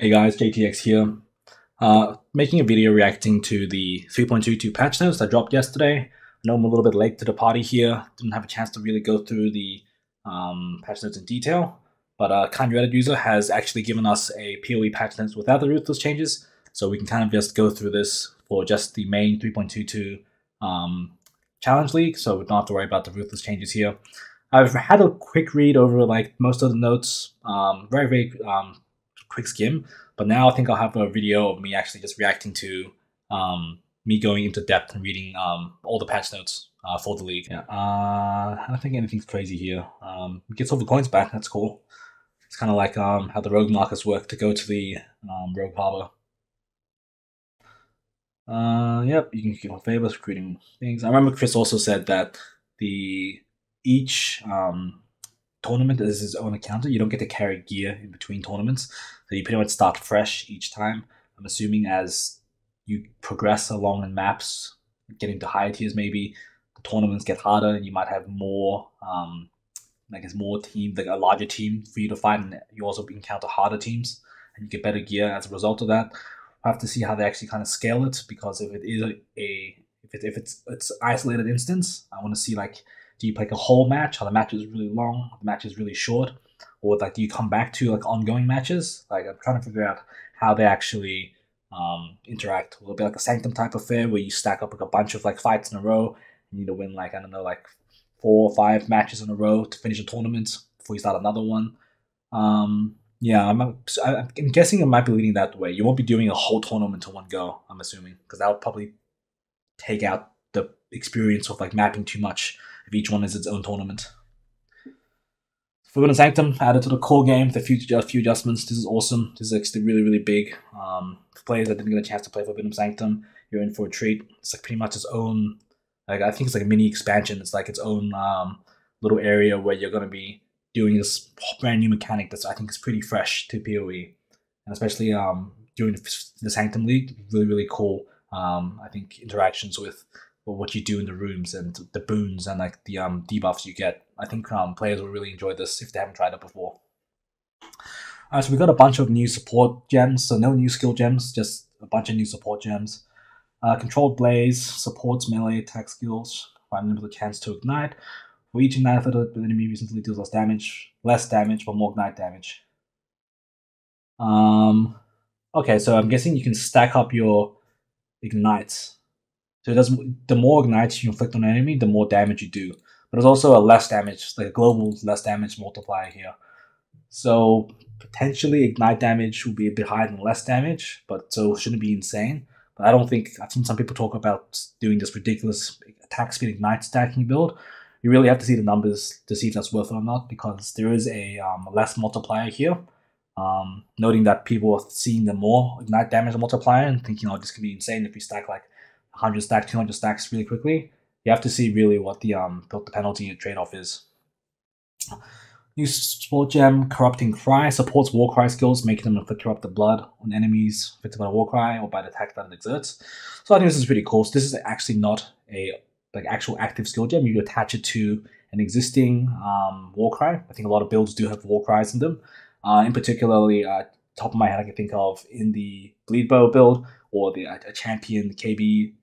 Hey guys, JTX here. Making a video reacting to the 3.22 patch notes that dropped yesterday. I know I'm a little bit late to the party here. Didn't have a chance to really go through the patch notes in detail. But Kind Reddit user has actually given us a PoE patch notes without the ruthless changes. So we can kind of just go through this for just the main 3.22 challenge league. So we don't have to worry about the ruthless changes here. I've had a quick read over like most of the notes. Very quick skim. But now I think I'll have a video of me actually just reacting to me going into depth and reading all the patch notes for the league. Yeah, I don't think anything's crazy here. We get silver coins back. That's cool. It's kind of like how the rogue markers work to go to the rogue harbor. Yep, you can keep on favors, creating things. I remember Chris also said that each tournament is his own encounter. You don't get to carry gear in between tournaments, so you pretty much start fresh each time. I'm assuming as you progress along in maps, getting to higher tiers, maybe the tournaments get harder, and you might have more, more teams, like a larger team for you to fight, and you also encounter harder teams, and you get better gear as a result of that. We'll have to see how they actually kind of scale it, because if it is if it's isolated instance, I want to see like, do you play a whole match? How the match is really long, the match is really short, or like do you come back to like ongoing matches? Like I'm trying to figure out how they actually interact. Will it be like a Sanctum type affair where you stack up like a bunch of like fights in a row? You need to win like, I don't know, like 4 or 5 matches in a row to finish a tournament before you start another one. Yeah, I'm guessing it might be leading that way. You won't be doing a whole tournament to one go, I'm assuming, because that would probably take out the experience of like mapping too much if each one is its own tournament. Forbidden Sanctum added to the core game with a few adjustments. This is awesome. This is actually really big. For players that didn't get a chance to play Forbidden Sanctum, you're in for a treat. It's like pretty much its own, like I think it's like a mini expansion. It's like its own little area where you're going to be doing this brand new mechanic that I think is pretty fresh to PoE, and especially during the Sanctum League, really cool. I think interactions with what you do in the rooms and the boons and like the debuffs you get. I think players will really enjoy this if they haven't tried it before. So we got a bunch of new support gems, so no new skill gems, just a bunch of new support gems. Controlled Blaze supports melee attack skills, providing them with a chance to ignite. For each ignite, the enemy recently deals less damage, but more ignite damage. Okay, so I'm guessing you can stack up your ignites. So it does, the more ignites you inflict on an enemy, the more damage you do. But there's also a less damage, like a global less damage multiplier here. So potentially ignite damage will be a bit higher than less damage, but so it shouldn't be insane. But I don't think, I've seen some people talk about doing this ridiculous attack speed ignite stacking build. You really have to see the numbers to see if that's worth it or not, because there is a less multiplier here. Noting that people are seeing the more ignite damage multiplier and thinking, oh, this could be insane if we stack like 100 stacks, 200 stacks really quickly. You have to see really what the penalty trade-off is. New support gem, Corrupting Cry, supports Warcry skills, making them inflict corrupted blood on enemies affected by a Warcry or by the attack that it exerts. So I think this is pretty cool. So this is actually not a like actual active skill gem. You attach it to an existing Warcry. I think a lot of builds do have Warcries in them. In particularly, top of my head, I can think of in the Bleed Bow build or the champion KB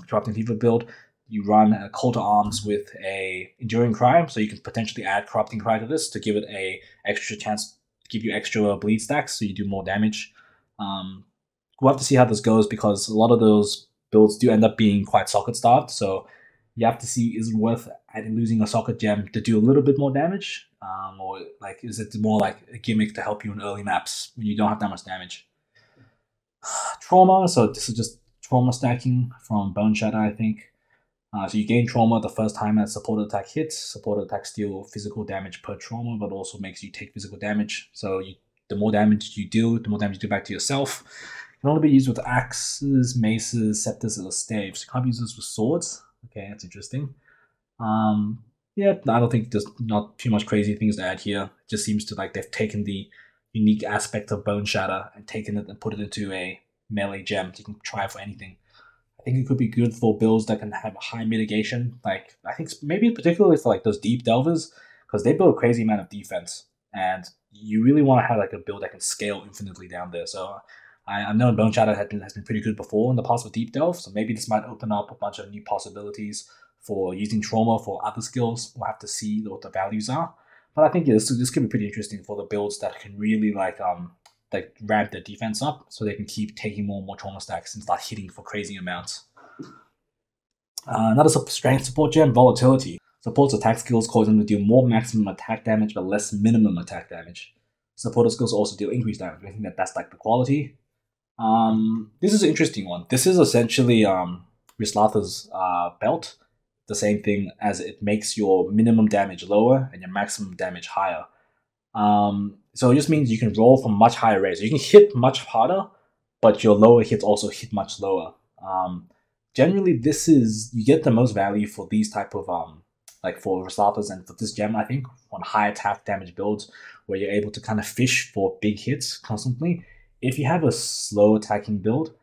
Corrupting Fever build, you run a Call to Arms with a Enduring Cry, so you can potentially add Corrupting Cry to this to give it a extra chance, give you extra bleed stacks, so you do more damage. We'll have to see how this goes, because a lot of those builds do end up being quite socket starved, so you have to see, is it worth losing a socket gem to do a little bit more damage, or like is it more like a gimmick to help you in early maps when you don't have that much damage? Trauma, so this is just trauma stacking from Bone Shatter, I think. So you gain trauma the first time that supported attack hits. Supported attacks deal physical damage per trauma, but also makes you take physical damage. So the more damage you do, the more damage you do back to yourself. It can only be used with axes, maces, scepters, or staves. You can't use this with swords. Okay, that's interesting. Yeah, I don't think there's not too much crazy things to add here. It just seems to like they've taken the unique aspect of Bone Shatter and taken it and put it into a melee gem, so you can try it for anything. I think it could be good for builds that can have high mitigation. Like, I think maybe particularly for like those deep delvers, because they build a crazy amount of defense. And you really want to have like a build that can scale infinitely down there. So I know Bone Shadow has been pretty good before in the past with Deep Delve, so maybe this might open up a bunch of new possibilities for using Trauma for other skills. We'll have to see what the values are. But I think this could be pretty interesting for the builds that can really like ramp their defense up so they can keep taking more and more Trauma stacks and start hitting for crazy amounts. Another strength support gem, Volatility. Supports attack skills, causing them to deal more maximum attack damage but less minimum attack damage. Supporter skills also deal increased damage. I think that's like the quality. This is an interesting one. This is essentially Rislatha's belt. The same thing as it makes your minimum damage lower and your maximum damage higher. So it just means you can roll from much higher rates. You can hit much harder, but your lower hits also hit much lower. Generally, you get the most value for these type of like for Rislatha's and for this gem, I think, on high attack damage builds where you're able to kind of fish for big hits constantly. If you have a slow attacking build,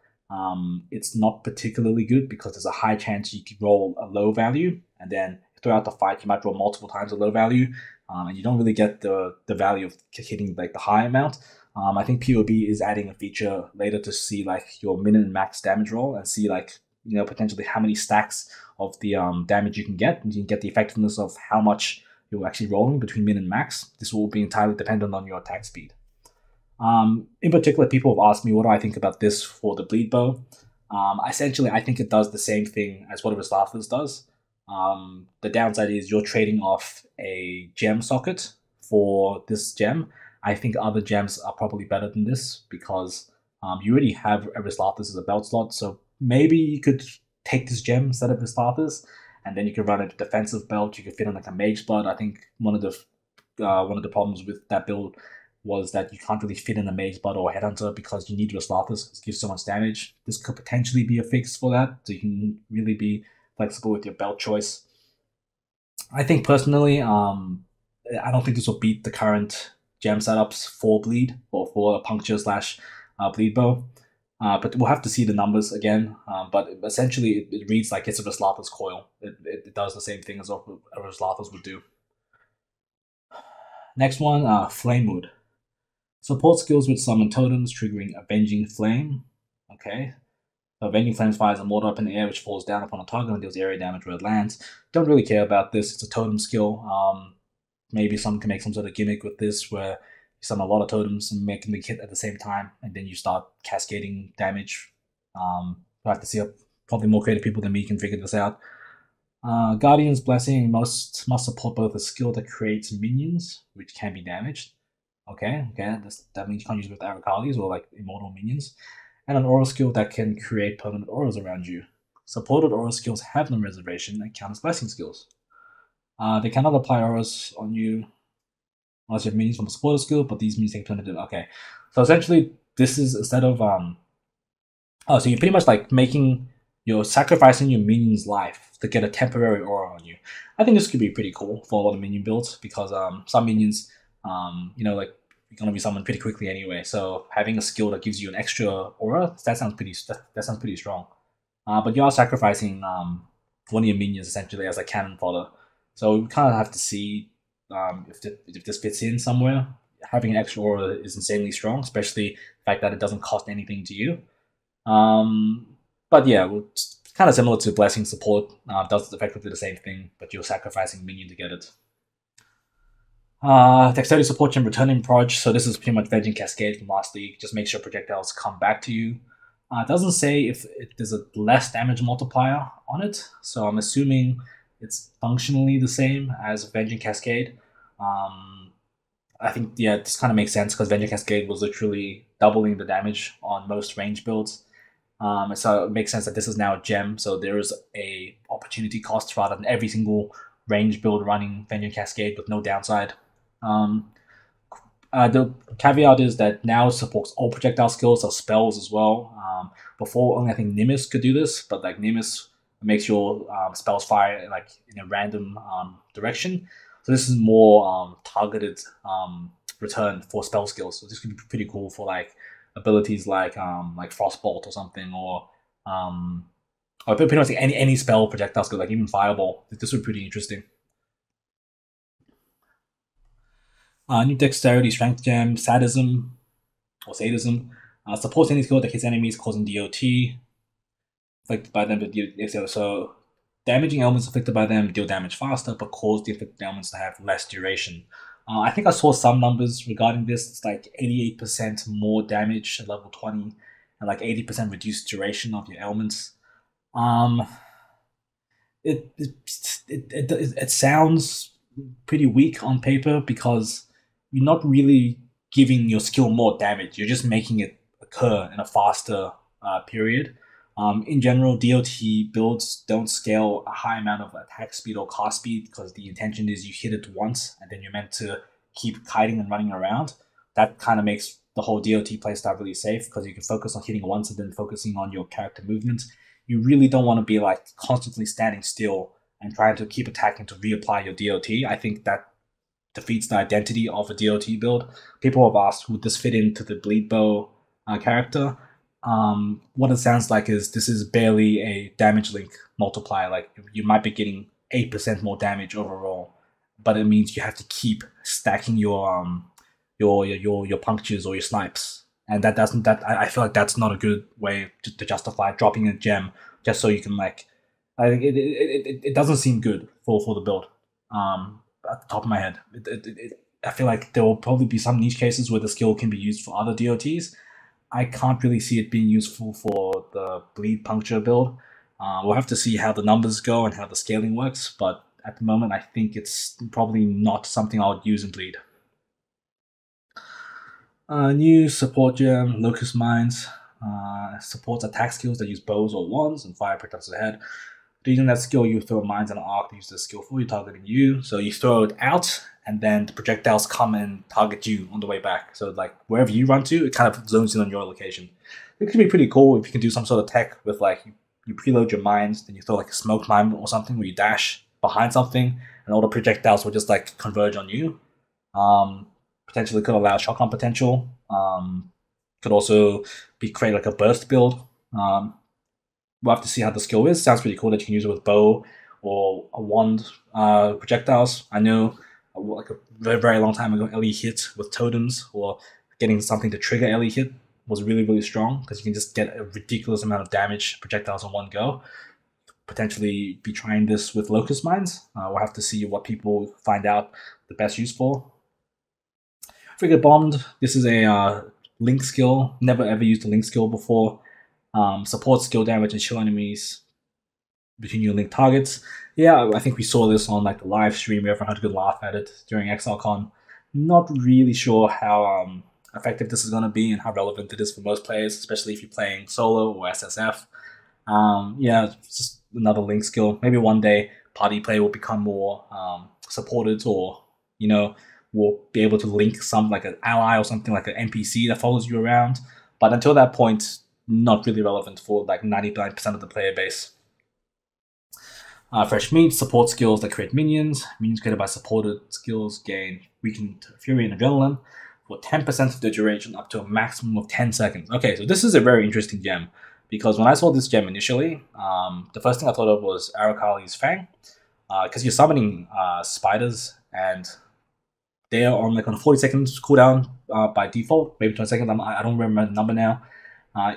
it's not particularly good because there's a high chance you could roll a low value, and then throughout the fight you might roll multiple times a low value, and you don't really get the value of hitting like the high amount. I think PoB is adding a feature later to see like your min and max damage roll and see like potentially how many stacks of the damage you can get, and you can get the effectiveness of how much you're actually rolling between min and max. This will be entirely dependent on your attack speed. In particular, people have asked me what do I think about this for the bleed bow. Essentially, I think it does the same thing as what Rislatha's does. The downside is you're trading off a gem socket for this gem. I think other gems are probably better than this because you already have Rislatha's as a belt slot, so maybe you could take this gem instead of Rislatha's, and then you could run a defensive belt. You could fit on like a Mage Blood. I think one of the problems with that build was that you can't really fit in a Mage Blood or a Headhunter because you need Rislatha's because it gives so much damage. This could potentially be a fix for that, so you can really be flexible with your belt choice. I think personally, I don't think this will beat the current gem setups for bleed or for a puncture / bleed bow. But we'll have to see the numbers again. But essentially, it reads like it's a Rislatha's coil. It does the same thing as what a Rislatha's would do. Next one, Flame Wood. Support skills with summon totems, triggering Avenging Flame. Okay. Avenging Flame fires a mortar up in the air, which falls down upon a target and deals area damage where it lands. Don't really care about this. It's a totem skill. Maybe someone can make some sort of gimmick with this where you summon a lot of totems and make them hit at the same time, and then you start cascading damage. We'll have to see. Probably more creative people than me can figure this out. Guardian's Blessing must support both a skill that creates minions, which can be damaged. Okay, that means you can't use it with Arakalis or like immortal minions, and an aura skill that can create permanent auras around you. Supported aura skills have no reservation and count as blessing skills. They cannot apply auras on you unless you have minions from a supported skill, but these minions take turn into. Okay, so essentially this is instead of so you're pretty much like you're sacrificing your minion's life to get a temporary aura on you. I think this could be pretty cool for a lot of minion builds because some minions, like you're gonna be summoned pretty quickly anyway. So having a skill that gives you an extra aura, that sounds pretty strong. But you are sacrificing one of your minions essentially as a cannon fodder. So we kind of have to see if this fits in somewhere. Having an extra aura is insanely strong, especially the fact that it doesn't cost anything to you. But yeah, it's kind of similar to Blessing Support. Does effectively the same thing, but you're sacrificing minion to get it. Dexterity Support and Returning Proj. So this is pretty much Venging Cascade from last league. Just make sure projectiles come back to you. It doesn't say if there's a less damage multiplier on it, so I'm assuming it's functionally the same as Venging Cascade. I think, yeah, this kind of makes sense because Venging Cascade was literally doubling the damage on most range builds. So it makes sense that this is now a gem, so there is a opportunity cost rather than every single range build running Venging Cascade with no downside. The caveat is that now it supports all projectile skills, so spells as well. Before, only I think Nimbus could do this, but like Nimbus makes your spells fire like in a random direction. So this is more targeted return for spell skills. So this could be pretty cool for like abilities like Frostbolt or something, or pretty much like any spell projectile skill, like even Fireball. This would be pretty interesting. New Dexterity, Strength Gem, Sadism, or Sadism. Supports any skill that hits enemies, causing DOT. Affected by them, so damaging elements affected by them deal damage faster, but cause the affected elements to have less duration. I think I saw some numbers regarding this. It's like 88% more damage at level 20, and like 80% reduced duration of your elements. It sounds pretty weak on paper because you're not really giving your skill more damage. You're just making it occur in a faster period. In general, DOT builds don't scale a high amount of attack speed or cast speed because the intention is you hit it once and then you're meant to keep kiting and running around. That kind of makes the whole DOT playstyle really safe because you can focus on hitting once and then focusing on your character movements. You really don't want to be like constantly standing still and trying to keep attacking to reapply your DOT. I think that defeats the identity of a DOT build. People have asked, would this fit into the Bleed Bow character? What it sounds like is this is barely a damage link multiplier. Like you might be getting 8% more damage overall, but it means you have to keep stacking your punctures or your snipes, and I feel like that's not a good way to justify dropping a gem just so you can like. I think it doesn't seem good for the build. At the top of my head, I feel like there will probably be some niche cases where the skill can be used for other DOTs. I can't really see it being useful for the bleed puncture build. We'll have to see how the numbers go and how the scaling works, but at the moment I think it's probably not something I would use in bleed. New support gem, Locust Mines. Supports attack skills that use bows or wands and fire projectiles ahead. Using that skill, you throw mines and an arc to use the skill for you, targeting you. So you throw it out, and then the projectiles come and target you on the way back. So like wherever you run to, it kind of zones in on your location. It could be pretty cool if you can do some sort of tech with like you preload your mines, then you throw like a smoke mine or something where you dash behind something, and all the projectiles will just like converge on you. Potentially could allow shotgun potential. Could also be create like a burst build. We'll have to see how the skill is. Sounds pretty cool that you can use it with bow or a wand projectiles. I know like a very, very long time ago, LE hit with totems or getting something to trigger LE hit was really, really strong because you can just get a ridiculous amount of damage projectiles in one go. Potentially be trying this with Locust Mines. We'll have to see what people find out the best use for. Frigate Bombed. This is a link skill. Never ever used a link skill before. Supports skill damage and shield enemies between your link targets. Yeah, I think we saw this on like the live stream. Everyone had a good laugh at it during XLCon. Not really sure how effective this is going to be and how relevant it is for most players, especially if you're playing solo or SSF. Yeah, it's just another link skill. Maybe one day party play will become more supported, or will be able to link some like an ally or something like an NPC that follows you around. But until that point, not really relevant for like 99% of the player base. Fresh Meat, support skills that create minions. Minions created by supported skills gain weakened fury and adrenaline for 10% of the duration up to a maximum of 10 seconds. Okay, so this is a very interesting gem because when I saw this gem initially, the first thing I thought of was Arakali's Fang, because you're summoning spiders and they're on like on a 40 seconds cooldown by default, maybe 20 seconds. I don't remember the number now.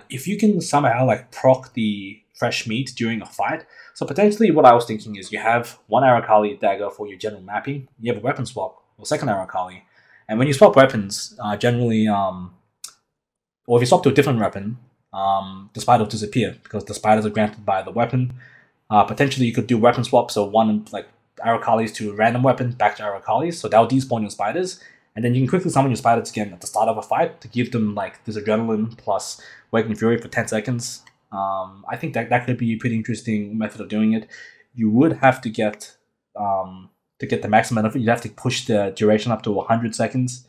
If you can somehow like proc the fresh meat during a fight, so potentially what I was thinking is you have one Arakali dagger for your general mapping, you have a weapon swap or second Arakali, and when you swap weapons, generally, or if you swap to a different weapon, the spider will disappear because the spiders are granted by the weapon. Potentially you could do weapon swap, so one like Arakalis to a random weapon back to Arakalis, so that will despawn your spiders. And then you can quickly summon your spiders again at the start of a fight to give them like this adrenaline plus Waking Fury for 10 seconds. I think that could be a pretty interesting method of doing it. You would have to get the maximum benefit. You'd have to push the duration up to 100 seconds.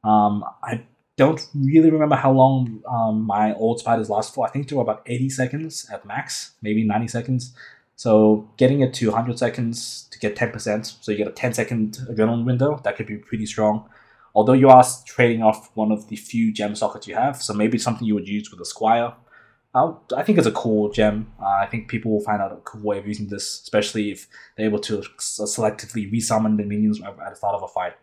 I don't really remember how long my old spiders last for. I think they were about 80 seconds at max, maybe 90 seconds. So getting it to 100 seconds to get 10%, so you get a 10-second adrenaline window, that could be pretty strong. Although you are trading off one of the few gem sockets you have, so maybe it's something you would use with a Squire. I think it's a cool gem. I think people will find out a cool way of using this, especially if they're able to selectively resummon the minions at the start of a fight.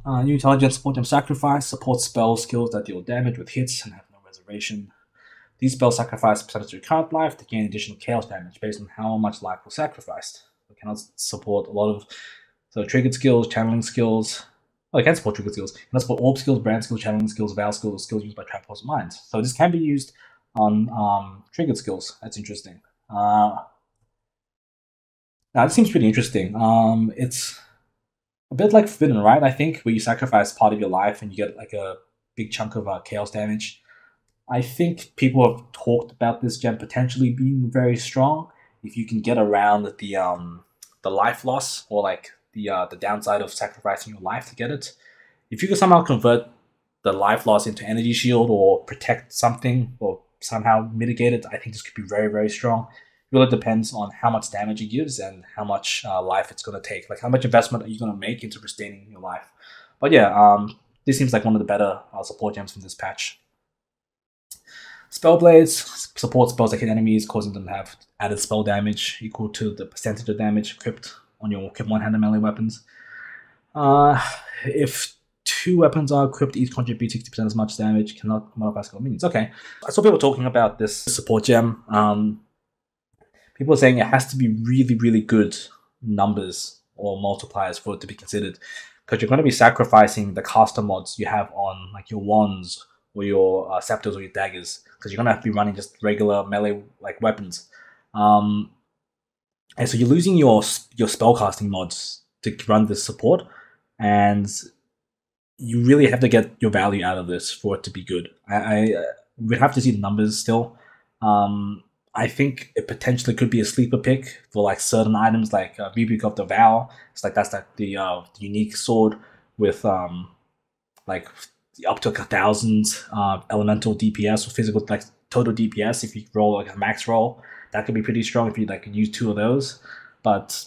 New intelligence support gem sacrifice supports spell skills that deal damage with hits and have no reservation. These spells sacrifice a percentage of your current life to gain additional chaos damage based on how much life was sacrificed. It cannot support a lot of triggered skills, channeling skills. Oh, it can support triggered skills. It can support orb skills, brand skills, channeling skills, vow skills, or skills used by trap host minds. So this can be used on triggered skills. That's interesting. Now this seems pretty interesting. It's a bit like Forbidden, right? I think, where you sacrifice part of your life and you get like a big chunk of chaos damage. I think people have talked about this gem potentially being very strong if you can get around the life loss, or like the downside of sacrificing your life to get it. If you can somehow convert the life loss into energy shield or protect something or somehow mitigate it, I think this could be very, very strong. It really depends on how much damage it gives and how much life it's going to take. Like, how much investment are you going to make into sustaining your life? But yeah, this seems like one of the better support gems from this patch. Spellblades support spells that hit enemies, causing them to have added spell damage equal to the percentage of damage equipped on your equipped one-handed melee weapons. If 2 weapons are equipped, each contribute 60% as much damage, cannot modify skill minions. Okay. I saw people talking about this support gem. People are saying it has to be really, really good numbers or multipliers for it to be considered, because you're going to be sacrificing the caster mods you have on like your wands or your scepters or your daggers, because you're going to have to be running just regular melee like weapons. And so you're losing your spellcasting mods to run this support, and you really have to get your value out of this for it to be good. I would have to see the numbers still. I think it potentially could be a sleeper pick for like certain items, like Rebuke of the Vow. It's like that's like the unique sword with like up to 1,000 elemental DPS or physical like total DPS. If you roll like a max roll, that could be pretty strong if you like use 2 of those. But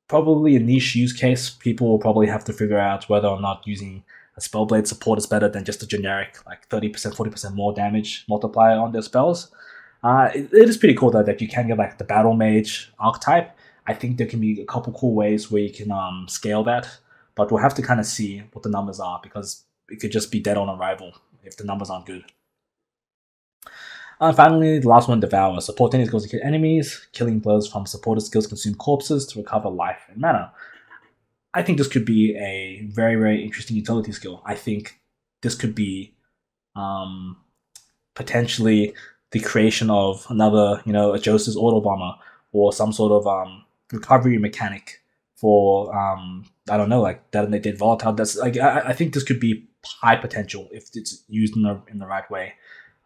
probably a niche use case, people will probably have to figure out whether or not using a Spellblade support is better than just a generic like 30%, 40% more damage multiplier on their spells. It is pretty cool though that you can get like the Battle Mage archetype. I think there can be a couple cool ways where you can scale that, but we'll have to kind of see what the numbers are, because it could just be dead on arrival if the numbers aren't good. Finally, the last one, Devour. Support enemies goes to kill enemies. Killing blows from supported skills consume corpses to recover life and mana. I think this could be a very, very interesting utility skill. I think this could be potentially the creation of another, a Joseph's Auto Bomber, or some sort of recovery mechanic for I don't know, like that they did volatile. That's like I think this could be high potential if it's used in the right way.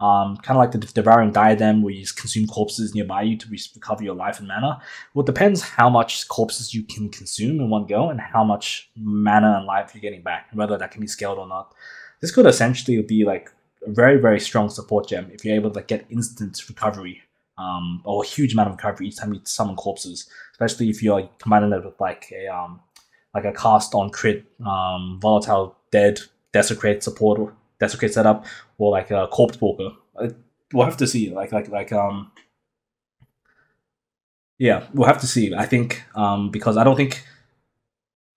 Kind of like the Devouring Diadem, where you just consume corpses nearby you to recover your life and mana. Well, it depends how much corpses you can consume in one go and how much mana and life you're getting back, and whether that can be scaled or not. This could essentially be like a very, very strong support gem if you're able to get instant recovery, or a huge amount of recovery each time you summon corpses, especially if you're combining it with like a cast on crit, volatile dead, desecrate support, or desecrate setup, or like a corpse walker. We'll have to see. Yeah, we'll have to see. I think because I don't think.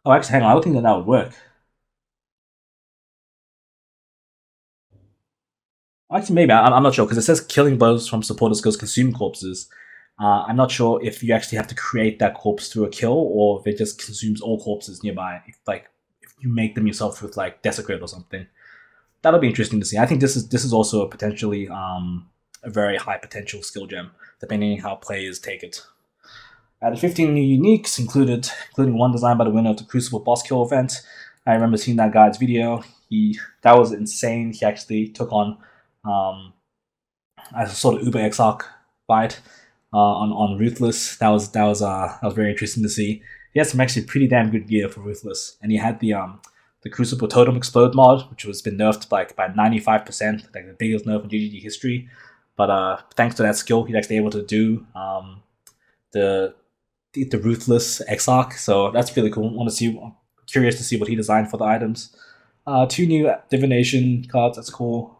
Oh, actually, hang on. I don't think that would work. Actually, maybe I'm not sure, because it says killing blows from supported skills consume corpses. I'm not sure if you actually have to create that corpse through a kill, or if it just consumes all corpses nearby. If you make them yourself with like desecrate or something. That'll be interesting to see. I think this is also a potentially a very high potential skill gem, depending on how players take it. Added 15 new uniques, including one designed by the winner of the Crucible boss kill event. I remember seeing that guy's video. That was insane. He actually took on a sort of Uber Exarch fight on Ruthless. That was very interesting to see. He had some actually pretty damn good gear for Ruthless, and he had the Crucible Totem Explode mod, which has been nerfed by 95%, like the biggest nerf in GGG history. But thanks to that skill, he's actually able to do the Ruthless Exarch. So that's really cool. Curious to see what he designed for the items. 2 new Divination cards. That's cool.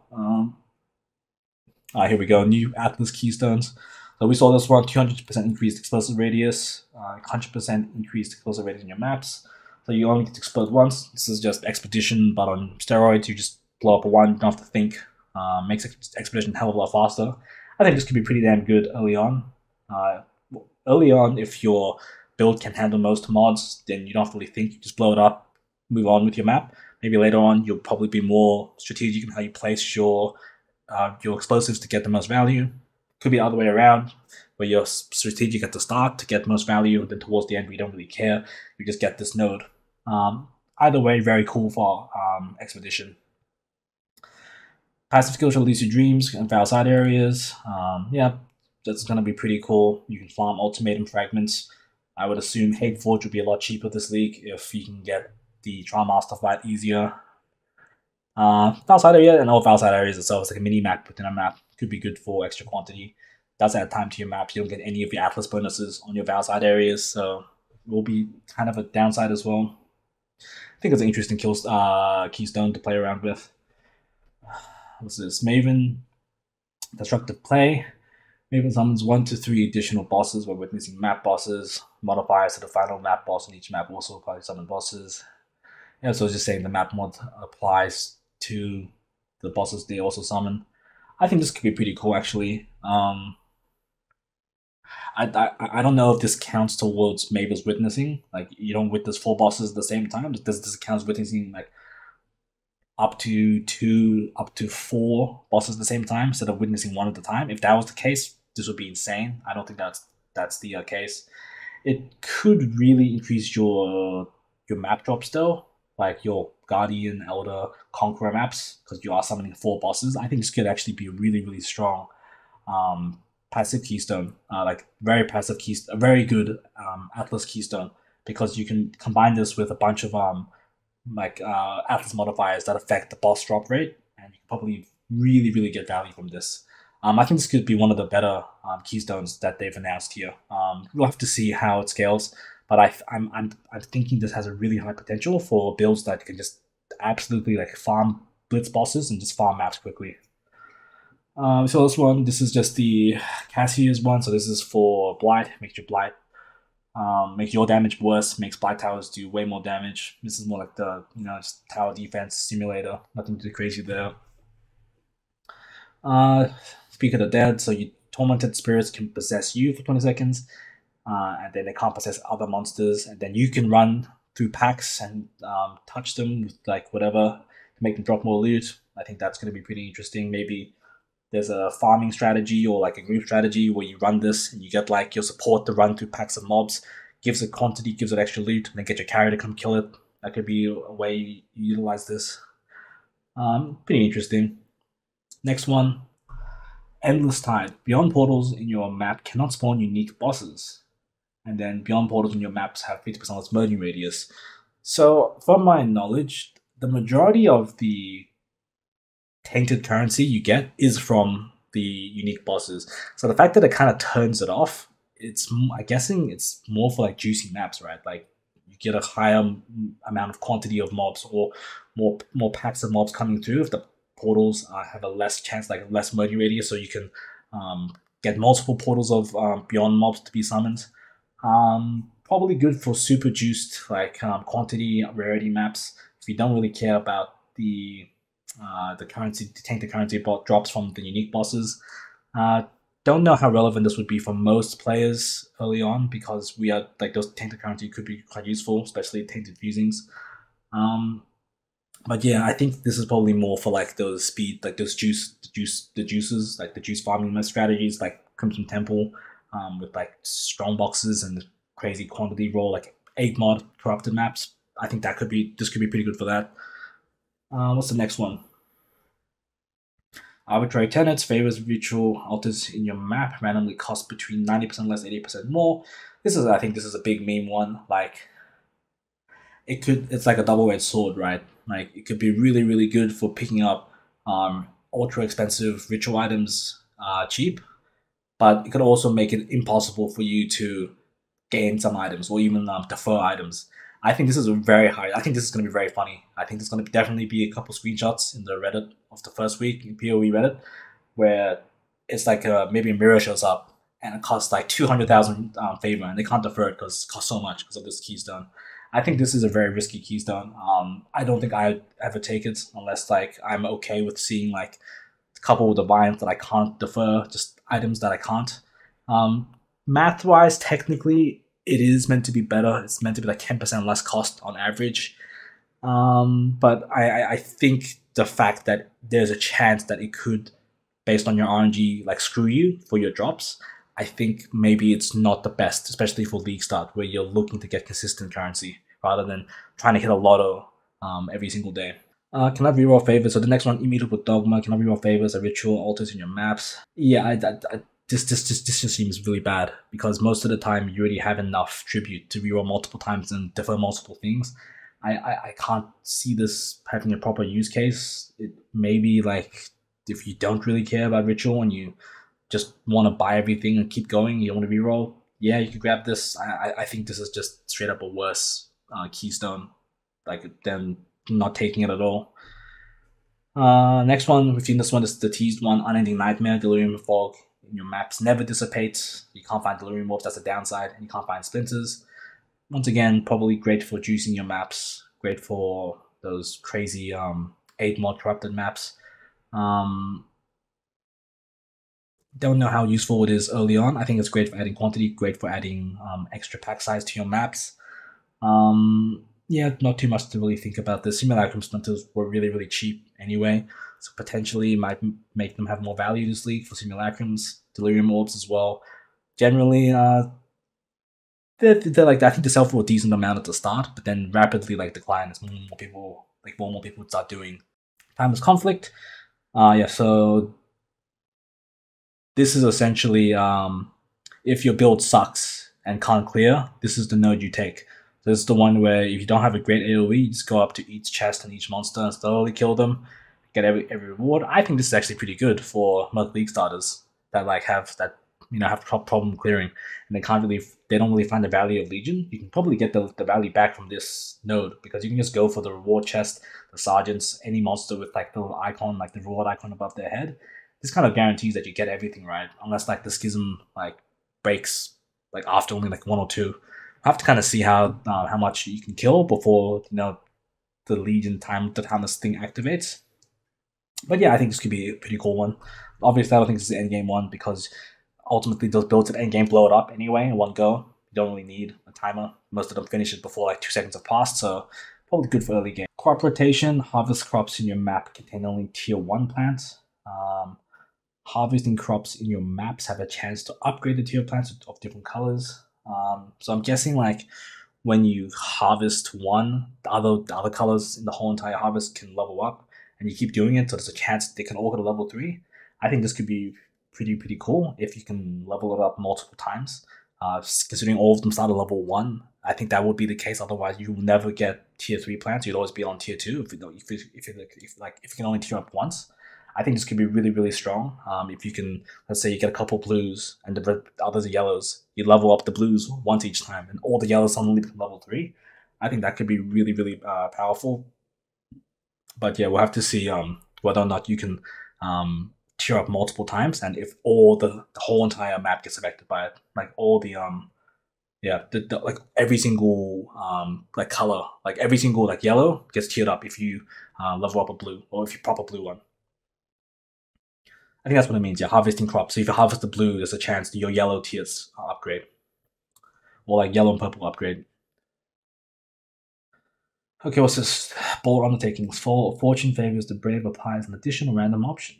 Here we go. New Atlas Keystones. So we saw this one: 200% increased explosive radius, 100% increased explosive radius in your maps. So you only get to explode once. This is just Expedition, but on steroids. You just blow up a one, you don't have to think. Makes Expedition a hell of a lot faster. I think this could be pretty damn good early on. Early on, if your build can handle most mods, then you don't have to really think. You just blow it up, move on with your map. Maybe later on, you'll probably be more strategic in how you place your explosives to get the most value. Could be the other way around, where you're strategic at the start to get most value, and then towards the end, we don't really care. You just get this node. Either way, very cool for Expedition. Passive skills release your dreams and outside areas. Yeah, that's going to be pretty cool. You can farm ultimatum fragments. I would assume Hate Forge would be a lot cheaper this league if you can get the Trial Master fight easier. Outside area and all outside areas itself is like a mini map within a map. Could be good for extra quantity. Does add time to your map. You don't get any of your Atlas bonuses on your outside areas, so it will be kind of a downside as well. I think it's an interesting keystone to play around with. What's this? Maven. Destructive play. Maven summons 1 to 3 additional bosses while witnessing map bosses. Modifiers to the final map boss on each map also apply to summon bosses. Yeah, so it's just saying the map mod applies to the bosses they also summon. I think this could be pretty cool, actually. I don't know if this counts towards Maven's witnessing. Like, you don't witness 4 bosses at the same time. Does this count as witnessing, like, up to 4 bosses at the same time instead of witnessing 1 at a time? If that was the case, this would be insane. I don't think that's the case. It could really increase your map drops though, like your Guardian, Elder, Conqueror maps, because you are summoning 4 bosses. I think this could actually be a really strong passive keystone, like very passive keystone, a very good Atlas keystone, because you can combine this with a bunch of Atlas modifiers that affect the boss drop rate, and you can probably really get value from this. I think this could be one of the better keystones that they've announced here. We'll have to see how it scales, but I'm thinking this has a really high potential for builds that can just absolutely like farm blitz bosses and just farm maps quickly. So this is just the Cassius one. So this is for Blight. Makes your Blight makes your damage worse, makes Blight Towers do way more damage. This is more like the, just tower defense simulator. Nothing too crazy there. Speak of the Dead, so you tormented spirits can possess you for 20 seconds, and then they can't possess other monsters, and then you can run through packs and touch them with like whatever to make them drop more loot. I think that's going to be pretty interesting. Maybe there's a farming strategy or like a group strategy where you run this and you get like your support to run through packs of mobs, gives it quantity, gives it extra loot, and then get your carry to come kill it. That could be a way you utilize this. Pretty interesting. Next one, Endless Tide. Beyond portals in your map cannot spawn unique bosses. And then beyond portals in your maps have 50% less merging radius. So, from my knowledge, the majority of the tainted currency you get is from the unique bosses. So the fact that it kind of turns it off, I'm guessing it's more for like juicy maps, right? Like you get a higher amount of quantity of mobs or more packs of mobs coming through if the portals have a less chance, like less merging radius, so you can get multiple portals of beyond mobs to be summoned. Probably good for super juiced like quantity rarity maps if you don't really care about the currency, the tainted currency drops from the unique bosses. Don't know how relevant this would be for most players early on, because we are like those tainted currency could be quite useful, especially tainted fusings. But yeah, I think this is probably more for like those speed, like those juices, like the juice farming strategies, like Crimson Temple, with like strong boxes and crazy quantity roll, like 8 mod corrupted maps. I think this could be pretty good for that. What's the next one? Arbitrary Tenets favors ritual altars in your map, randomly cost between 90% less, 80% more. I think this is a big meme one. Like, it's like a double-edged sword, right? Like, it could be really good for picking up ultra expensive ritual items cheap, but it could also make it impossible for you to gain some items or even defer items. I think this is going to be very funny. I think there's going to definitely be a couple screenshots in the Reddit of the first week in PoE Reddit where it's like maybe a mirror shows up and it costs like 200,000 favor and they can't defer it because it costs so much because of this keystone. I think this is a very risky keystone. I don't think I'd ever take it unless like I'm okay with seeing like a couple of divines that I can't defer, just items that I can't. Um, Math wise, technically, it is meant to be better. It's meant to be like 10% less cost on average. But I think the fact that there's a chance that it could, based on your RNG, like screw you for your drops, I think maybe it's not the best, especially for league start where you're looking to get consistent currency rather than trying to hit a lotto every single day. Can I reroll favors? So the next one, Immutable Dogma. Can I reroll favors? A ritual altars in your maps. Yeah, this just seems really bad because most of the time you already have enough tribute to reroll multiple times and defer multiple things. I can't see this having a proper use case. It maybe like if you don't really care about ritual and you just want to buy everything and keep going, you don't want to reroll. Yeah, you can grab this. I think this is just straight up a worse keystone, like than not taking it at all. Next one, within this one is the teased one, Unending Nightmare, Delirium Fog. Your maps never dissipate. You can't find Delirium Orbs, that's the downside, and you can't find Splinters. Once again, probably great for juicing your maps, great for those crazy 8 mod corrupted maps. Don't know how useful it is early on. I think it's great for adding quantity, great for adding extra pack size to your maps. Yeah, not too much to really think about. The Simulacrum Splinters were really cheap anyway, so potentially might make them have more value this league for Simulacrums, Delirium Orbs as well. Generally, they're like, I think they sell for a decent amount at the start, but then rapidly like decline as more and more people start doing Timeless Conflict. Yeah, so this is essentially if your build sucks and can't clear, this is the node you take. This is the one where if you don't have a great AoE, you just go up to each chest and each monster and slowly kill them, get every reward. I think this is actually pretty good for most league starters that like have problem clearing and they don't really find the value of Legion. You can probably get the value back from this node because you can just go for the reward chest, the sergeants, any monster with like the little icon, like the reward icon above their head. This kind of guarantees that you get everything right, unless like the schism like breaks like after only like 1 or 2. I have to kind of see how much you can kill before the Legion time this thing activates. But yeah, I think this could be a pretty cool one. Obviously, I don't think this is an endgame one because ultimately those builds at endgame blow it up anyway in one go. You don't really need a timer. Most of them finish it before like 2 seconds have passed, so probably good for early game. Crop rotation, harvest crops in your map contain only tier 1 plants. Harvesting crops in your maps have a chance to upgrade the tier plants of different colors. So I'm guessing like when you harvest one, the other colors in the whole entire harvest can level up, and you keep doing it, so there's a chance they can all go to level 3. I think this could be pretty cool if you can level it up multiple times. Considering all of them start at level 1, I think that would be the case. Otherwise, you will never get tier 3 plants. You'd always be on tier 2 if you can only tier up once. I think this could be really strong. If you can, let's say you get a couple blues and the others are yellows, you level up the blues once each time, and all the yellows suddenly become level 3. I think that could be really powerful. But yeah, we'll have to see whether or not you can tier up multiple times, and if all the whole entire map gets affected by it, like all the like every single like color, like every single like yellow gets tiered up if you level up a blue or if you prop a blue one. I think that's what it means. Yeah, harvesting crops. So if you harvest the blue, there's a chance your yellow tiers upgrade, or like yellow and purple upgrade. Okay, what's this? Bold undertakings. Fortune favors the brave applies an additional random option.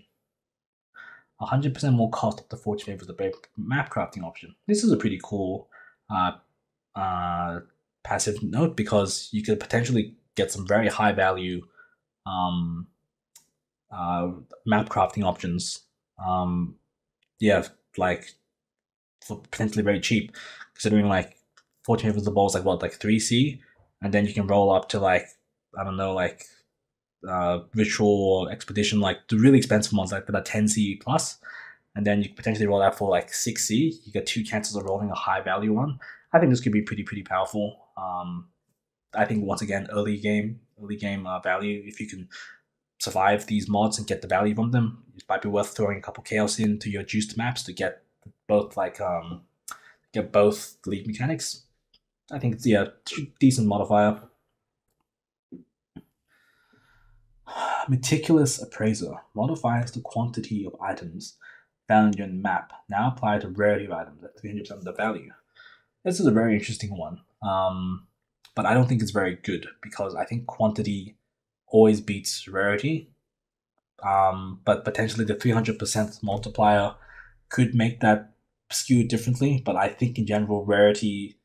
100% more cost of the fortune favors the brave map crafting option. This is a pretty cool passive note because you could potentially get some very high value map crafting options. Yeah, like for potentially very cheap, considering like fortune favors the ball is like what, like 3C, and then you can roll up to like, I don't know, like ritual or expedition, like the really expensive ones like that are 10C plus, and then you can potentially roll that for like 6C. You get 2 chances of rolling a high value one. I think this could be pretty powerful. I think once again early game value, if you can survive these mods and get the value from them, it might be worth throwing a couple chaos into your juiced maps to get both like get both league mechanics. I think it's, yeah, decent modifier. Meticulous Appraiser modifies the quantity of items found in your map. Now apply to rarity of items at 300% of the value. This is a very interesting one, but I don't think it's very good because I think quantity always beats rarity. But potentially the 300% multiplier could make that skewed differently. But I think in general, rarity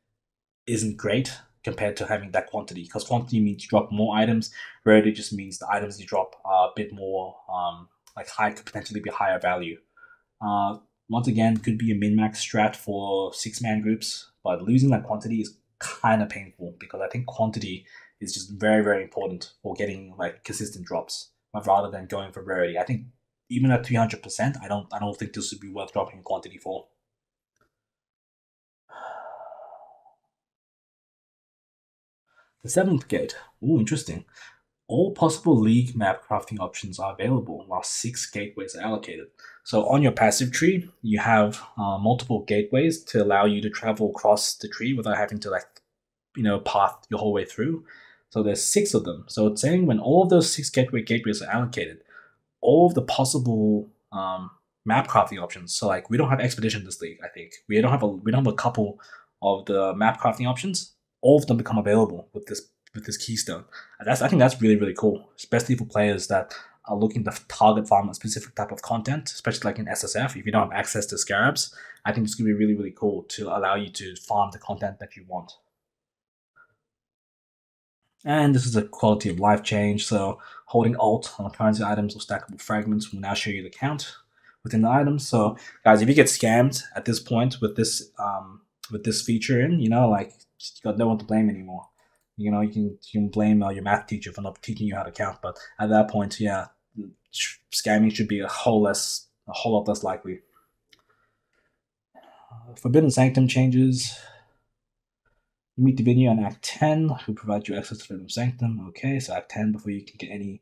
isn't great compared to having that quantity, because quantity means you drop more items. Rarity just means the items you drop are a bit more like high, could potentially be higher value. Once again, could be a min-max strat for 6-man groups, but losing that quantity is kind of painful because I think quantity is just very, very important for getting like consistent drops, rather than going for rarity. I think even at 300%, I don't think this would be worth dropping quantity for. The seventh gate. Ooh, interesting. All possible league map crafting options are available, while 6 gateways are allocated. So on your passive tree, you have multiple gateways to allow you to travel across the tree without having to path your whole way through. So there's 6 of them. So it's saying when all of those 6 gateways are allocated, all of the possible map crafting options. So like we don't have expedition in this league. I think we don't have a couple of the map crafting options. All of them become available with this keystone. And I think that's really, really cool, especially for players that are looking to target farm a specific type of content, especially like in SSF. If you don't have access to scarabs, I think it's gonna be really, really cool to allow you to farm the content that you want. And this is a quality of life change. So holding Alt on currency items or stackable fragments will now show you the count within the items. So guys, if you get scammed at this point with this feature in, like you got no one to blame anymore. You can blame your math teacher for not teaching you how to count, but at that point, yeah, scamming should be a whole lot less likely. Forbidden Sanctum changes. You meet the video on Act 10, who provides you access to Forbidden Sanctum. Okay, so Act 10 before you can get any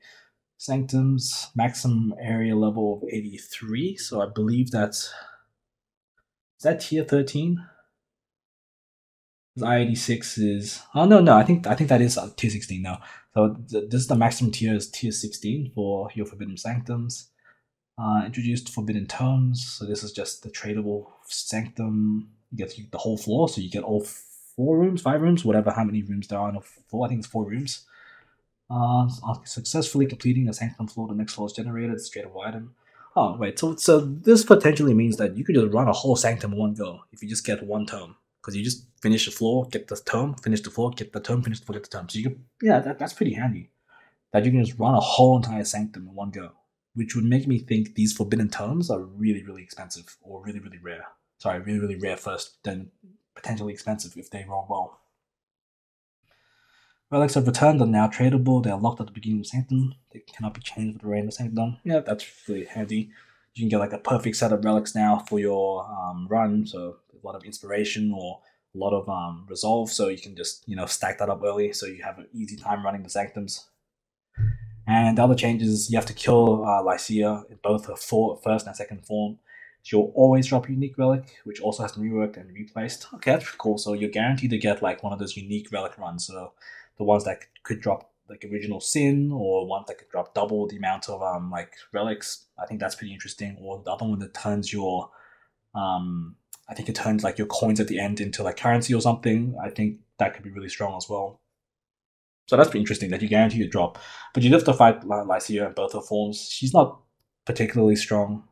Sanctums. Maximum area level of 83. So I believe is that tier 13? I-86 is, oh no, I think that is tier 16 now. So this is the maximum tier, is tier 16 for your Forbidden Sanctums. Introduced Forbidden Tomes. So this is just the tradable Sanctum. You get the whole floor, so you get all 4 rooms, 5 rooms, whatever, how many rooms there are on a floor. I think it's 4 rooms. Successfully completing a Sanctum floor, the next floor is generated. It's a tradable item. Oh wait, so this potentially means that you could just run a whole Sanctum in one go if you just get 1 tome. Because you just finish the floor, get the tome, finish the floor, get the tome, finish the floor, get the tome. So you can, yeah, that's pretty handy. That you can just run a whole entire Sanctum in one go, which would make me think these Forbidden Tomes are really, really expensive, or really, really rare. Sorry, really, really rare first, then potentially expensive if they roll well. Relics of Return are now tradable. They are locked at the beginning of Sanctum. They cannot be changed with the rain of Sanctum. Yeah, that's really handy. You can get like a perfect set of relics now for your run. So a lot of inspiration or a lot of resolve. So you can just stack that up early, so you have an easy time running the Sanctums. And the other changes, you have to kill Lycia in both her first and second form. She'll always drop a unique relic, which also has been reworked and replaced. Okay, that's cool. So you're guaranteed to get like one of those unique relic runs. So the ones that could drop like original sin, or ones that could drop double the amount of like relics. I think that's pretty interesting. Or the other one that turns your I think it turns like your coins at the end into like currency or something. I think that could be really strong as well. So that's pretty interesting that you guarantee a drop. But you have to fight Lycia in both her forms. She's not particularly strong,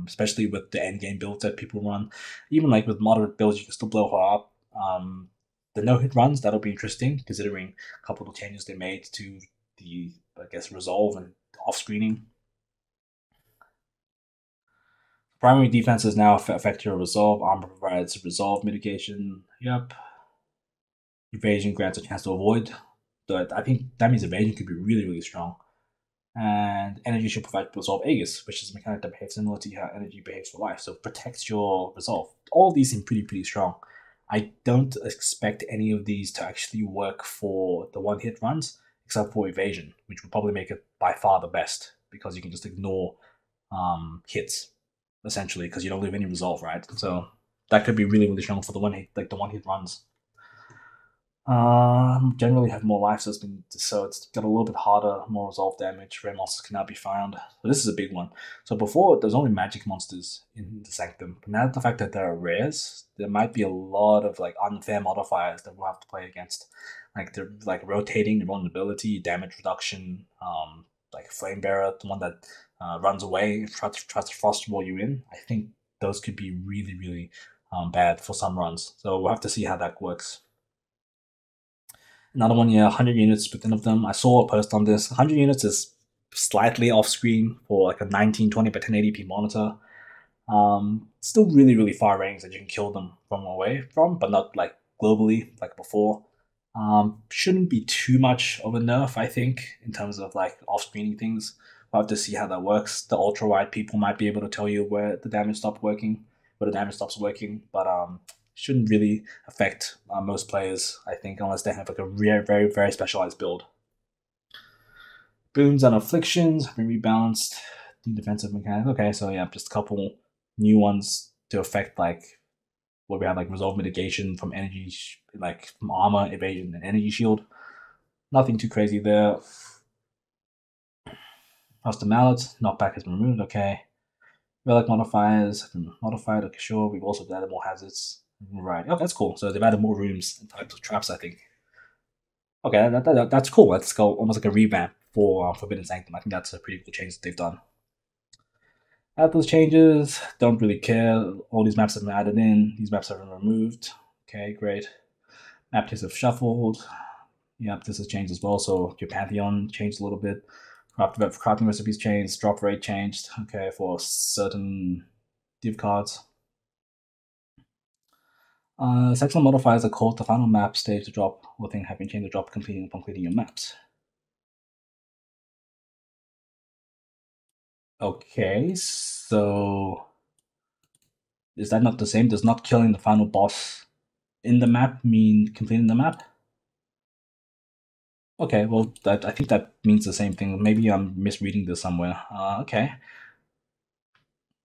especially with the endgame builds that people run. Even like with moderate builds, you can still blow her up. The no-hit runs, that'll be interesting, considering a couple of changes they made to the, I guess, resolve and off-screening. Primary defenses now affect your resolve. Armor provides resolve mitigation. Yep. Evasion grants a chance to avoid. But I think that means evasion could be really, really strong. And energy should provide resolve Aegis, which is a mechanic that behaves similar to how energy behaves for life. So it protects your resolve. All of these seem pretty, pretty strong. I don't expect any of these to actually work for the one-hit runs, except for evasion, which would probably make it by far the best, because you can just ignore hits, essentially, because you don't leave any resolve, right? So that could be really, really strong for the one-hit runs. Generally have more life, so it's got a little bit harder, more resolve damage. Rare monsters can now be found. So this is a big one. So before there's only magic monsters in the Sanctum, but now the fact that there are rares, there might be a lot of like unfair modifiers that we'll have to play against. Like they're like rotating, vulnerability, damage reduction, like flame bearer, the one that runs away, tries to frostball you in. I think those could be really, really bad for some runs. So we'll have to see how that works. Another one, yeah, 100 units within of them. I saw a post on this. 100 units is slightly off screen for like a 1920 by 1080p monitor. Still really, really far range that you can kill them from away from, but not like globally like before. Shouldn't be too much of a nerf, I think, in terms of like off screening things. We'll have to see how that works. The ultra wide people might be able to tell you where the damage stopped working, where the damage stops working, but shouldn't really affect most players, I think, unless they have like a very, very, very specialized build. Booms and afflictions have been rebalanced. The defensive mechanic. Okay, so yeah, just a couple new ones to affect like where we have like resolve mitigation from energy, like from armor, evasion, and energy shield. Nothing too crazy there. Custom mallet, knockback has been removed. Okay. Relic modifiers have been modified. Okay, sure. We've also added more hazards. Right. Oh, that's cool. So they've added more rooms and types of traps, I think. Okay, that's cool. Let's go almost like a revamp for Forbidden Sanctum. I think that's a pretty cool change that they've done. Atlas changes. Don't really care. All these maps have been added in. These maps have been removed. Okay, great. Map tiers have shuffled. Yep, this has changed as well. So your Pantheon changed a little bit. Crafting recipes changed. Drop rate changed. Okay, for certain div cards. Sectional modifiers are called the final map stage to drop within having changed the drop completing upon completing your maps. Okay, so is that not the same? Does not killing the final boss in the map mean completing the map? Okay, well, I think that means the same thing. Maybe I'm misreading this somewhere. Okay.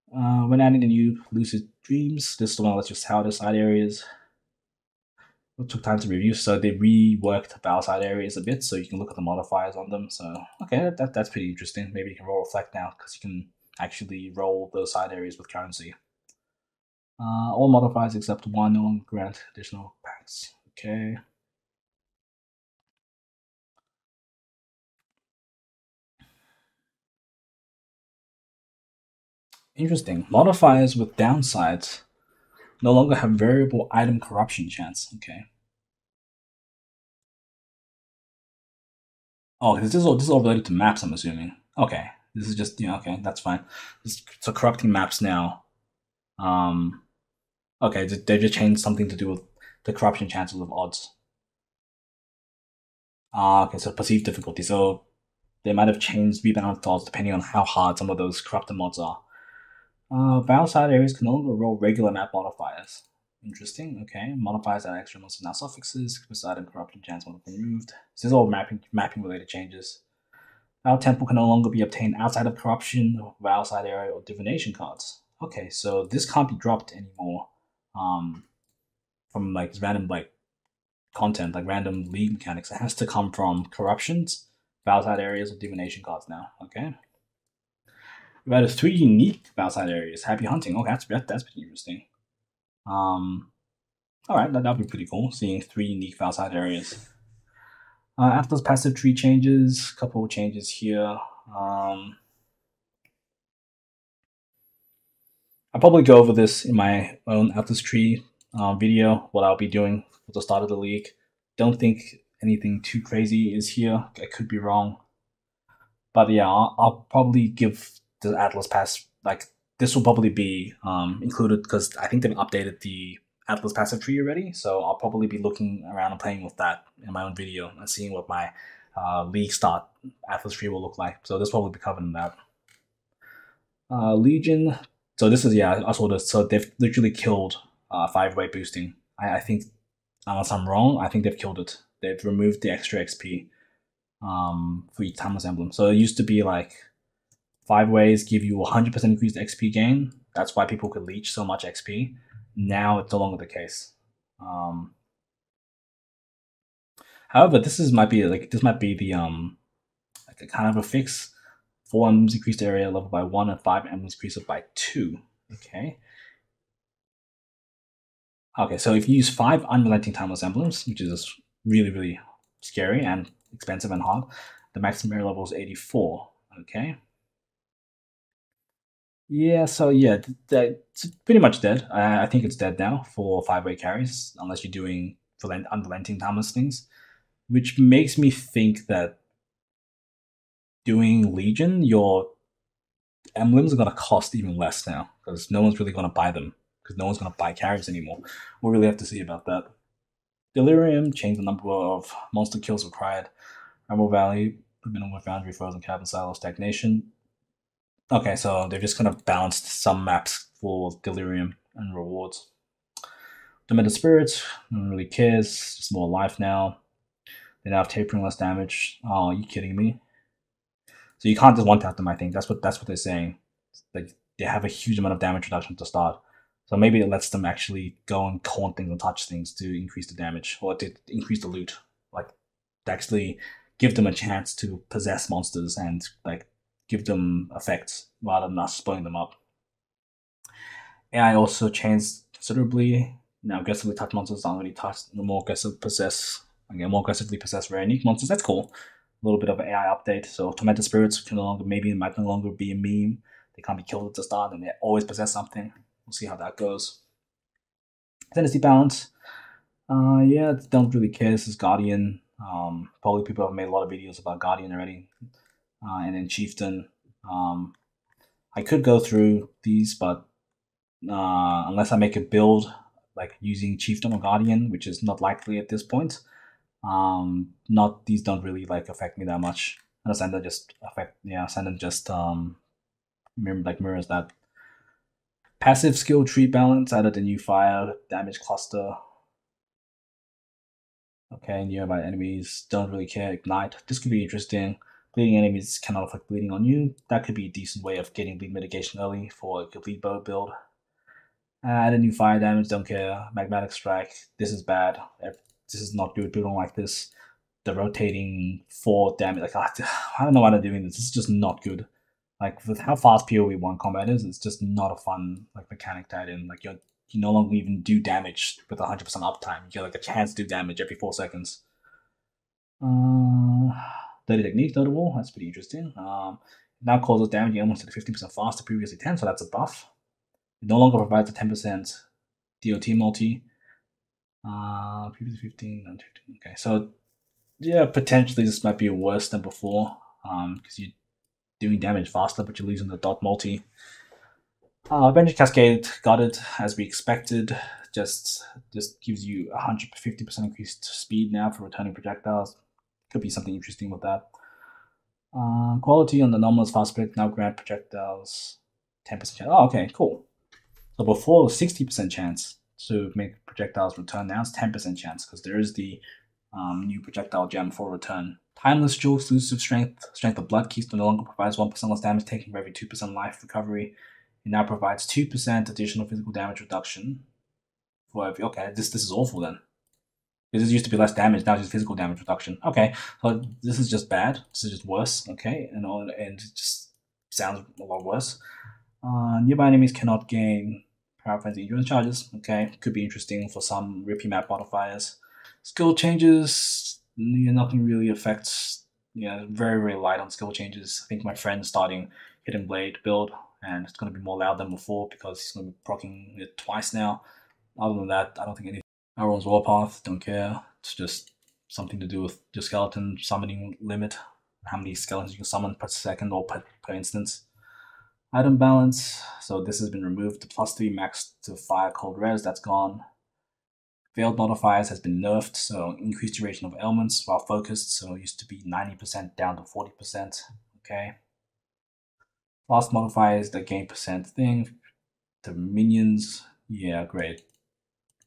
When adding the new lucid dreams, this is the one that's just how the side areas. It took time to review, so they reworked battle side areas a bit, so you can look at the modifiers on them. So okay, that's pretty interesting. Maybe you can roll reflect now because you can actually roll those side areas with currency. All modifiers except one no longer grant additional packs. Okay. Interesting. Modifiers with downsides no longer have variable item corruption chance. Okay. Oh, this is all related to maps, I'm assuming. Okay. This is just, yeah, okay, that's fine. So corrupting maps now. Okay, they just changed something to do with the corruption chances of odds. Okay, so perceived difficulty. So they might have changed rebound odds depending on how hard some of those corrupted mods are. Battle side areas can no longer roll regular map modifiers. Interesting. Okay, modifiers that extra monsters now suffixes. Beside and corruption chance will be removed. This is all mapping related changes. Battle temple can no longer be obtained outside of corruption, battle side area, or divination cards. Okay, so this can't be dropped anymore. From like random like content, like random league mechanics. It has to come from corruptions, battle areas, or divination cards now. Okay. We've added 3 unique battle areas. Happy hunting. Okay, that's pretty interesting. All right, that'll be pretty cool. Seeing 3 unique battle areas. Atlas passive tree changes. Couple of changes here. I'll probably go over this in my own Atlas tree video. What I'll be doing at the start of the league. Don't think anything too crazy is here. I could be wrong. But yeah, I'll probably give the Atlas Pass, like, this will probably be included because I think they've updated the Atlas passive tree already. So I'll probably be looking around and playing with that in my own video and seeing what my league start Atlas tree will look like. So this will probably be covering that. Legion. So this is, yeah, I saw this. So they've literally killed 5-way boosting. I think, unless I'm wrong, I think they've killed it. They've removed the extra XP for each timeless emblem. So it used to be like 5 ways give you 100% increased XP gain. That's why people could leech so much XP. Now it's no longer the case. However, might be the like a kind of a fix. 4 emblems increase the area level by 1, and 5 emblems increase it by 2. Okay. Okay, so if you use 5 unrelenting timeless emblems, which is really, really scary and expensive and hard, the maximum area level is 84. Okay. Yeah, so yeah, it's pretty much dead. I think it's dead now for 5-way carries, unless you're doing unrelenting timeless things, which makes me think that doing Legion, your emblems are going to cost even less now, because no one's really going to buy them, because no one's going to buy carries anymore. We'll really have to see about that. Delirium, change the number of monster kills required. Emerald Valley, minimum foundry, frozen cabin, silo, stagnation. Okay, so they've just kind of balanced some maps for Delirium and rewards. Demented Spirits, no one really cares, just more life now. They now have tapering less damage. Oh, are you kidding me? So you can't just one-tap them, I think. That's what they're saying. Like, they have a huge amount of damage reduction to start. So maybe it lets them actually go and taunt things and touch things to increase the damage, or to increase the loot. Like, to actually give them a chance to possess monsters and like give them effects rather than us splitting them up. AI also changed considerably. Now aggressively touch monsters aren't really touched. More aggressively possess rare unique monsters. That's cool. A little bit of an AI update. So tormented spirits can might no longer be a meme. They can't be killed at the start, and they always possess something. We'll see how that goes. Dynasty balance. Yeah, don't really care. This is Guardian. Probably people have made a lot of videos about Guardian already. And then Chieftain. I could go through these, but unless I make a build like using Chieftain or Guardian, which is not likely at this point, these don't really like affect me that much. And Ascendant just mirrors that. Passive skill tree balance added the new fire damage cluster. Okay, nearby enemies don't really care. Ignite. This could be interesting. Bleeding enemies cannot affect bleeding on you. That could be a decent way of getting bleed mitigation early for a complete bow build. Add a new fire damage, don't care. Magmatic strike. This is bad. This is not good. People don't like this. The rotating 4 damage. Like, I don't know why they're doing this. This is just not good. Like, with how fast PoE 1 combat is, it's just not a fun like mechanic to add in. Like, you no longer even do damage with 100% uptime. You get like a chance to do damage every 4 seconds. Dirty technique, notable. That's pretty interesting. Now causes damage almost at 15% faster, previously 10, so that's a buff. It no longer provides a 10% DOT multi. Previously 15, not 15. Okay, so yeah, potentially this might be worse than before. Because you're doing damage faster, but you're losing the dot multi. Avenger Cascade got it as we expected. Just gives you 150% increased speed now for returning projectiles. Could be something interesting with that. Quality on the anomalous fast split now grant projectiles 10% chance. Oh, okay, cool. So before it was 60% chance to make projectiles return. Now it's 10% chance because there is the new projectile gem for return. Timeless Jewel exclusive strength of blood keystone no longer provides 1% less damage taken for every 2% life recovery. It now provides 2% additional physical damage reduction. Okay, this is awful then. This used to be less damage, now it's just physical damage reduction. Okay, so this is just bad. This is just worse. Okay, and it just sounds a lot worse. Nearby enemies cannot gain Power Frenzy endurance charges. Okay, could be interesting for some rippy map modifiers. Skill changes, nothing really affects. Yeah, very, very light on skill changes. I think my friend's starting Hidden Blade build, and it's going to be more loud than before because he's going to be proccing it twice now. Other than that, I don't think anything. Elrond's Warpath, don't care. It's just something to do with your skeleton summoning limit. How many skeletons you can summon per second or per instance. Item balance, so this has been removed. The +3 max to fire cold res, that's gone. Veiled modifiers has been nerfed, so increased duration of ailments while focused, so it used to be 90% down to 40%. Okay. Last modifiers, the gain percent thing. The minions, yeah, great.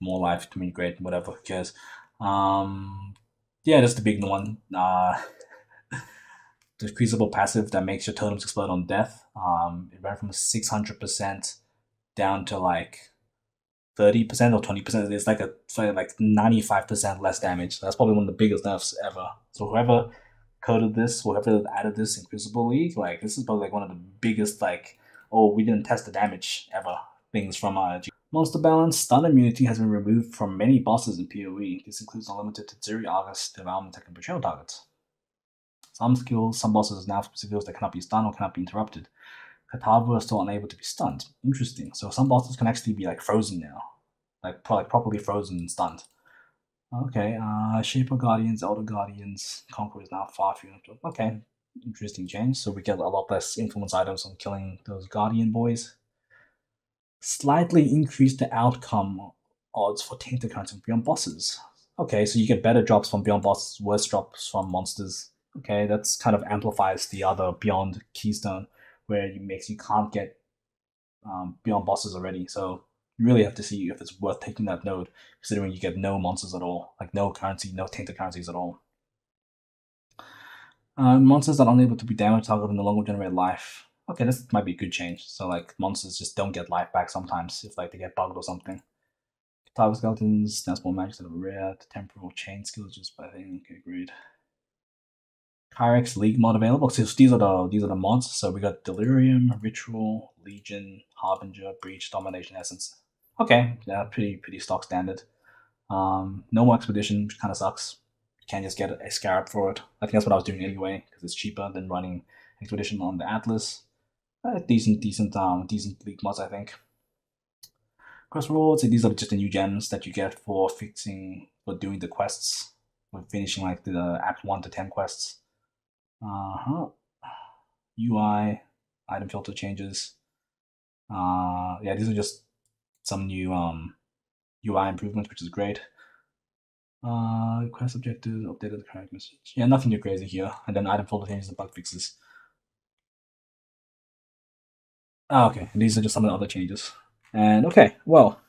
More life to me, great, whatever, who cares. Yeah, that's the big one. The Crucible passive that makes your totems explode on death. It ran from 600% down to like 30% or 20%. It's like 95% less damage. That's probably one of the biggest nerfs ever. So whoever coded this, whoever added this in Crucible League, like this is probably like one of the biggest oh, we didn't test the damage ever things from Monster balance. Stun immunity has been removed from many bosses in PoE. This includes unlimited Tetsuri, Argus, Devourment Tech, and Betrayal targets. Some skills, some bosses now have skills that cannot be stunned or cannot be interrupted. Katava is still unable to be stunned. Interesting. So some bosses can actually be frozen now, properly frozen and stunned. Okay. Shaper Guardians, Elder Guardians, Conqueror is now far fewer. Okay. Interesting change. So we get a lot less influence items on killing those Guardian boys. Slightly increase the outcome odds for Tainted Currents and Beyond bosses. Okay, so you get better drops from Beyond bosses, worse drops from monsters. Okay, that's kind of amplifies the other Beyond Keystone, where you can't get Beyond bosses already. So you really have to see if it's worth taking that node, considering you get no monsters at all, no currency, no tainted currencies at all. Monsters that are unable to be damage targeted no longer generate life. Okay, this might be a good change. So monsters just don't get life back sometimes if they get bugged or something. Type skeletons, that's more magic that are rare. The temporal chain skills just by thing. Okay, great. Kiracs League mod available. So these are the mods. So we got Delirium, Ritual, Legion, Harbinger, Breach, Domination, Essence. Okay, yeah, pretty stock standard. No more Expedition, which kind of sucks. You can't just get a Scarab for it. I think that's what I was doing anyway, because it's cheaper than running Expedition on the Atlas. Decent League mods, I think. Quest rewards, these are just the new gems that you get for doing the quests, for finishing the Act 1 to 10 quests. UI, item filter changes. Yeah, these are just some new UI improvements, which is great. Quest objectives, updated the correct message. Yeah, nothing too crazy here. And then item filter changes and bug fixes. Okay, these are just some of the other changes. And okay, well,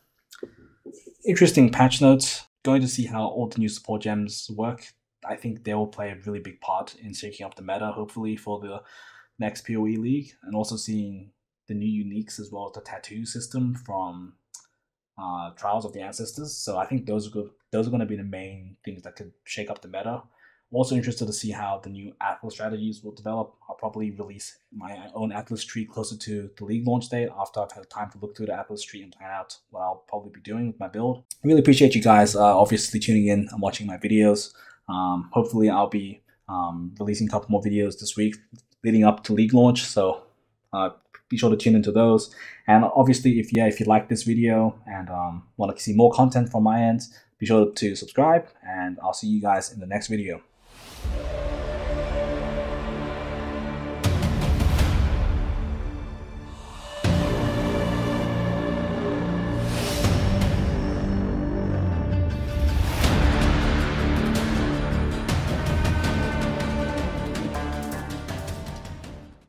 interesting patch notes. Going to see how all the new support gems work. I think they will play a really big part in shaking up the meta, hopefully, for the next PoE League, and also seeing the new uniques as well as the tattoo system from Trials of the Ancestors. So I think those are good. Those are going to be the main things that could shake up the meta. I'm also interested to see how the new Atlas strategies will develop. I'll probably release my own Atlas tree closer to the League launch date after I've had time to look through the Atlas tree and plan out what I'll probably be doing with my build. I really appreciate you guys obviously tuning in and watching my videos. Hopefully I'll be releasing a couple more videos this week leading up to League launch, so be sure to tune into those. And obviously, if you like this video and want to see more content from my end, be sure to subscribe, and I'll see you guys in the next video.